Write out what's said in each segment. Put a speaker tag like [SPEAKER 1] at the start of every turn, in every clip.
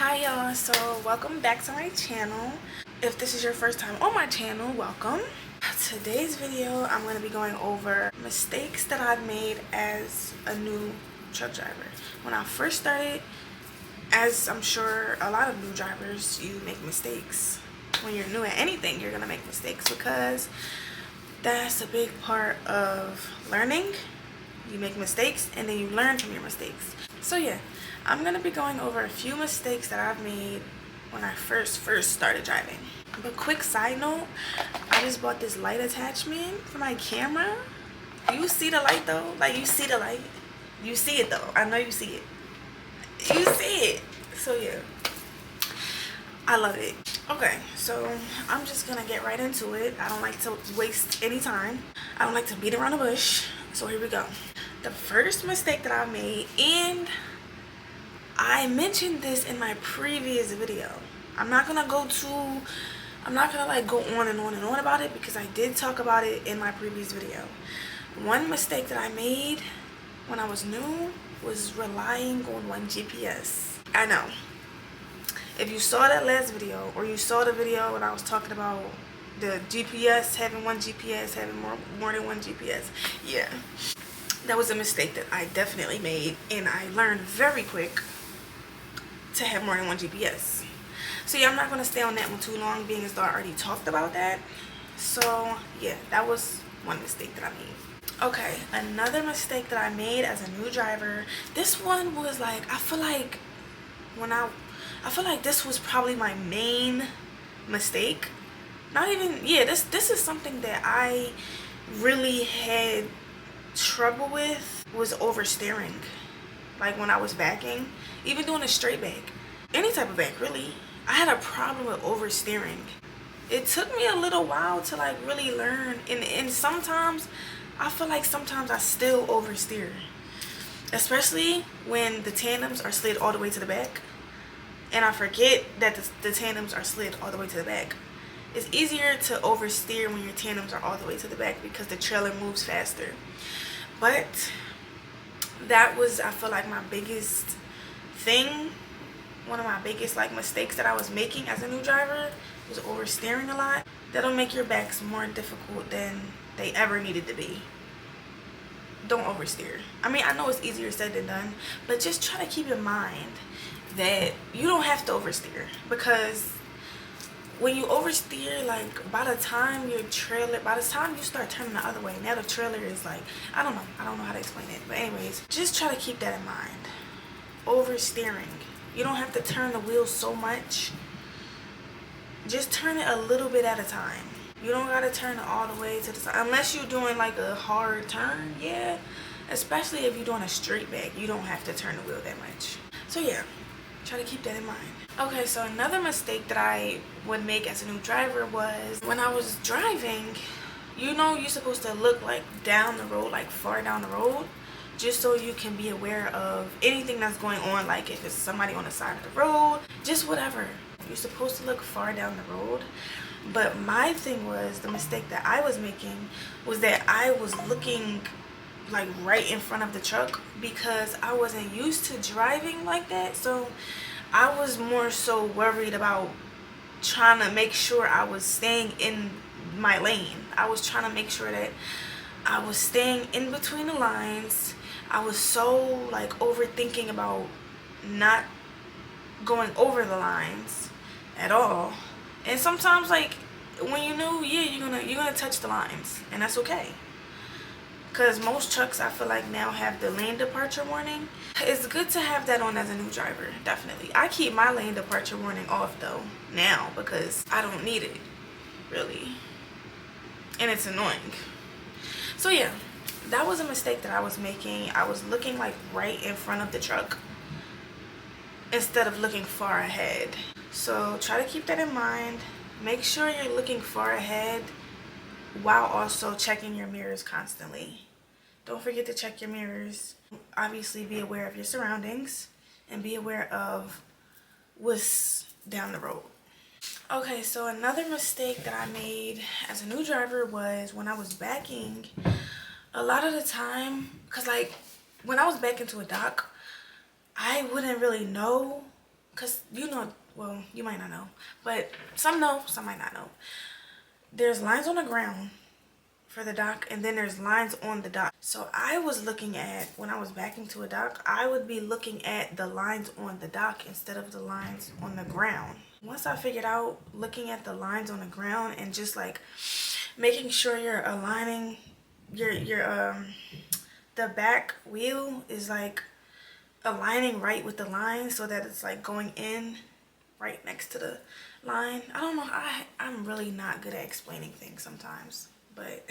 [SPEAKER 1] Hi y'all, so welcome back to my channel. If this is your first time on my channel, welcome. Today's video I'm going to be going over mistakes that I've made as a new truck driver. When I first started, as I'm sure a lot of new drivers, you make mistakes. When you're new at anything, you're going to make mistakes because that's a big part of learning. You make mistakes and then you learn from your mistakes. So yeah, I'm going to be going over a few mistakes that I've made when I first started driving. But quick side note, I just bought this light attachment for my camera. Do you see the light though? Like, you see the light? You see it though. I know you see it. You see it. So yeah, I love it. Okay, so I'm just gonna get right into it. I don't like to waste any time. I don't like to beat around the bush. So here we go. The first mistake that I made, and I mentioned this in my previous video. I'm not gonna go like go on and on and on about it because I did talk about it in my previous video. One mistake that I made when I was new was relying on one GPS. I know. If you saw that last video, or you saw the video when I was talking about the GPS, having one GPS, having more than one GPS, yeah, that was a mistake that I definitely made, and I learned very quick to have more than one GPS. So yeah, I'm not going to stay on that one too long, being as though I already talked about that. So yeah, that was one mistake that I made. Okay, another mistake that I made as a new driver, this one was like, I feel like this was probably my main mistake. Not even, yeah, this is something that I really had trouble with, was oversteering. Like when I was backing, even doing a straight back, any type of back really, I had a problem with oversteering. It took me a little while to like really learn, and sometimes I feel like sometimes I still oversteer, especially when the tandems are slid all the way to the back, and I forget that the tandems are slid all the way to the back. It's easier to oversteer when your tandems are all the way to the back because the trailer moves faster. But that was, I feel like, my biggest thing. One of my biggest like mistakes that I was making as a new driver was oversteering a lot. That'll make your backs more difficult than they ever needed to be. Don't oversteer. I mean, I know it's easier said than done, but just try to keep in mind that you don't have to oversteer, because when you oversteer, like by the time you start turning the other way, now the trailer is like, I don't know how to explain it, but anyways, just try to keep that in mind. Oversteering, you don't have to turn the wheel so much, just turn it a little bit at a time. You don't gotta turn it all the way to the side unless you're doing like a hard turn. Yeah, especially if you're doing a straight back, you don't have to turn the wheel that much. So yeah, try to keep that in mind. Okay, so another mistake that I would make as a new driver was when I was driving, you know, you're supposed to look like down the road, like far down the road, just so you can be aware of anything that's going on, like if it's somebody on the side of the road, just whatever. You're supposed to look far down the road. But my thing was, the mistake that I was making was that I was looking like right in front of the truck because I wasn't used to driving like that. So I was more so worried about trying to make sure I was staying in my lane. I was trying to make sure that I was staying in between the lines. I was so like overthinking about not going over the lines at all. And sometimes, like when you're new, yeah, you're gonna touch the lines, and that's okay. Because most trucks, I feel like, now have the lane departure warning. It's good to have that on as a new driver, definitely. I keep my lane departure warning off though now because I don't need it, really, and it's annoying. So yeah, that was a mistake that I was making. I was looking like right in front of the truck instead of looking far ahead. So try to keep that in mind. Make sure you're looking far ahead while also checking your mirrors constantly. Don't forget to check your mirrors. Obviously, be aware of your surroundings and be aware of what's down the road. Okay, so another mistake that I made as a new driver was when I was backing. A lot of the time, because like when I was backing to a dock, I wouldn't really know because well, you might not know, but some know, some might not know. There's lines on the ground for the dock, and then there's lines on the dock. So I was looking at, when I was backing to a dock, I would be looking at the lines on the dock instead of the lines on the ground. Once I figured out looking at the lines on the ground and just like making sure you're aligning your the back wheel is like aligning right with the line so that it's like going in right next to the line. I don't know, I'm really not good at explaining things sometimes, but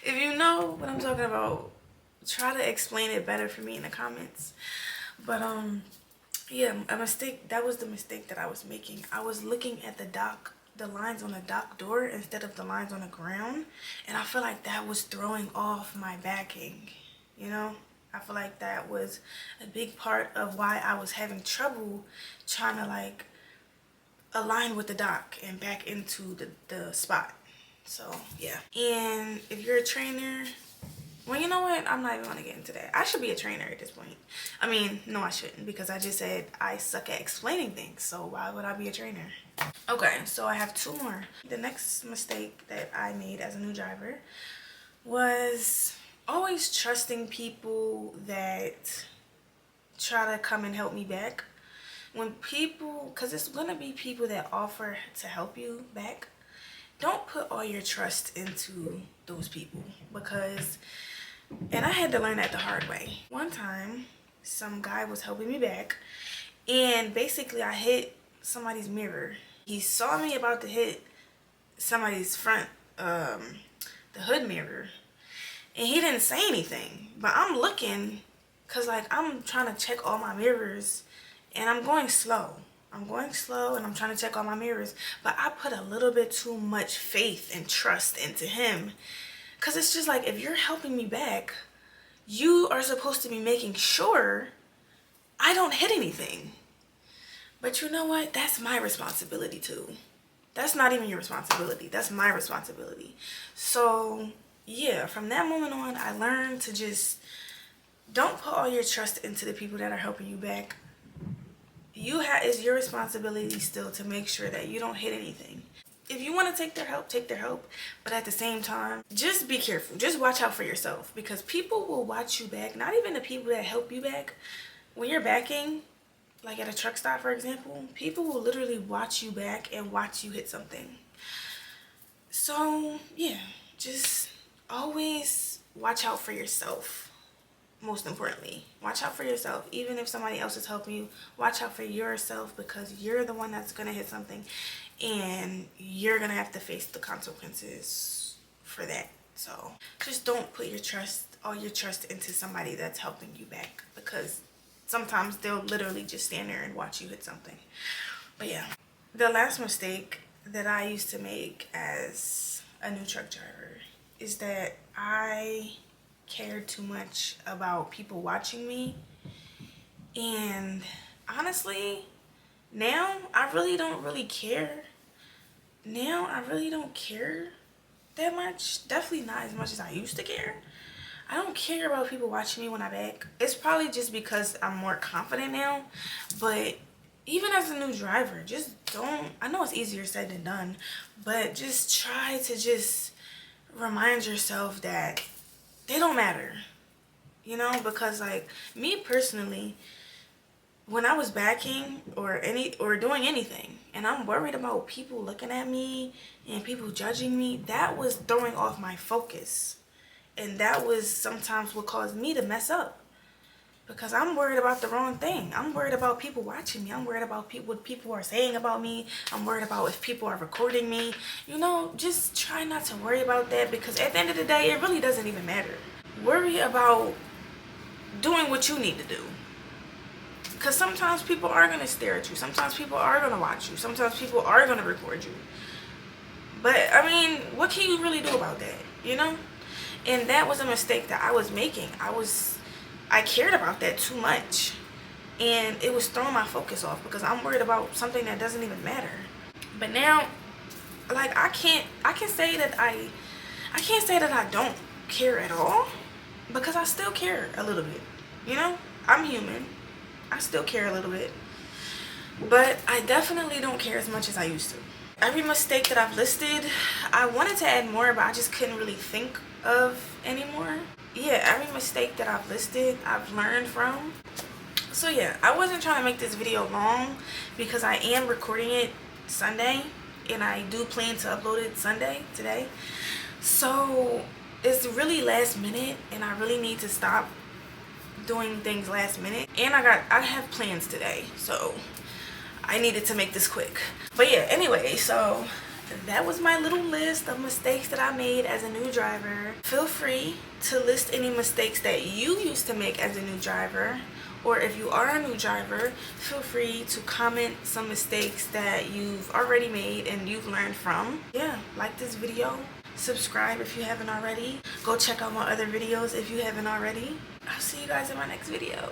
[SPEAKER 1] if you know what I'm talking about, try to explain it better for me in the comments. But yeah, that was the mistake that I was making. I was looking at the lines on the dock door instead of the lines on the ground, and I feel like that was throwing off my backing, you know. I feel like that was a big part of why I was having trouble trying to like align with the dock and back into the spot. So yeah. And if you're a trainer, well, you know what, I'm not even gonna get into that. I should be a trainer at this point. I mean, no, I shouldn't, because I just said I suck at explaining things, so why would I be a trainer? Okay, so I have two more. The next mistake that I made as a new driver was always trusting people that try to come and help me back. When people, because it's gonna be people that offer to help you back, don't put all your trust into those people, because, and I had to learn that the hard way. One time, some guy was helping me back, and basically I hit somebody's mirror. He saw me about to hit somebody's front, the hood mirror, and he didn't say anything. But I'm looking, cause like I'm trying to check all my mirrors, and I'm going slow. I'm going slow and I'm trying to check all my mirrors, but I put a little bit too much faith and trust into him. Cause it's just like, if you're helping me back, you are supposed to be making sure I don't hit anything. But you know what? That's my responsibility too. That's not even your responsibility. That's my responsibility. So yeah, from that moment on, I learned to just don't put all your trust into the people that are helping you back. It's your responsibility still to make sure that you don't hit anything. If you want to take their help, take their help. But at the same time, just be careful. Just watch out for yourself, because people will watch you back. Not even the people that help you back. When you're backing, like at a truck stop, for example, people will literally watch you back and watch you hit something. So yeah, just always watch out for yourself. Most importantly, watch out for yourself. Even if somebody else is helping you, watch out for yourself, because you're the one that's gonna hit something, and you're gonna have to face the consequences for that. So just don't put all your trust into somebody that's helping you back, because sometimes they'll literally just stand there and watch you hit something. But yeah, the last mistake that I used to make as a new truck driver is that I cared too much about people watching me. And honestly, now I really don't care. Now I really don't care that much. Definitely not as much as I used to care. I don't care about people watching me when I back. It's probably just because I'm more confident now. But even as a new driver, just don't, I know it's easier said than done, but just try to just remind yourself that they don't matter, you know. Because like me personally, when I was backing or doing anything and I'm worried about people looking at me and people judging me, that was throwing off my focus, and that was sometimes what caused me to mess up, because I'm worried about the wrong thing. I'm worried about people watching me. I'm worried about what people are saying about me. I'm worried about if people are recording me. You know, just try not to worry about that, because at the end of the day, it really doesn't even matter. Worry about doing what you need to do. Because sometimes people are going to stare at you. Sometimes people are going to watch you. Sometimes people are going to record you. But, I mean, what can you really do about that, you know? And that was a mistake that I was making. I cared about that too much, and it was throwing my focus off, because I'm worried about something that doesn't even matter. But now, like, I can't say that I don't care at all, because I still care a little bit, you know. I'm human. I still care a little bit. but I definitely don't care as much as I used to. Every mistake that I've listed, I wanted to add more, but I just couldn't really think of anymore. Yeah, every mistake that I've listed, I've learned from. So yeah, I wasn't trying to make this video long because I am recording it Sunday and I do plan to upload it Sunday today. So it's really last minute and I really need to stop doing things last minute, and I have plans today, so I needed to make this quick. But yeah, anyway, so that was my little list of mistakes that I made as a new driver. Feel free to list any mistakes that you used to make as a new driver, or if you are a new driver, feel free to comment some mistakes that you've already made and you've learned from. Yeah, like this video, subscribe if you haven't already, go check out my other videos if you haven't already. I'll see you guys in my next video.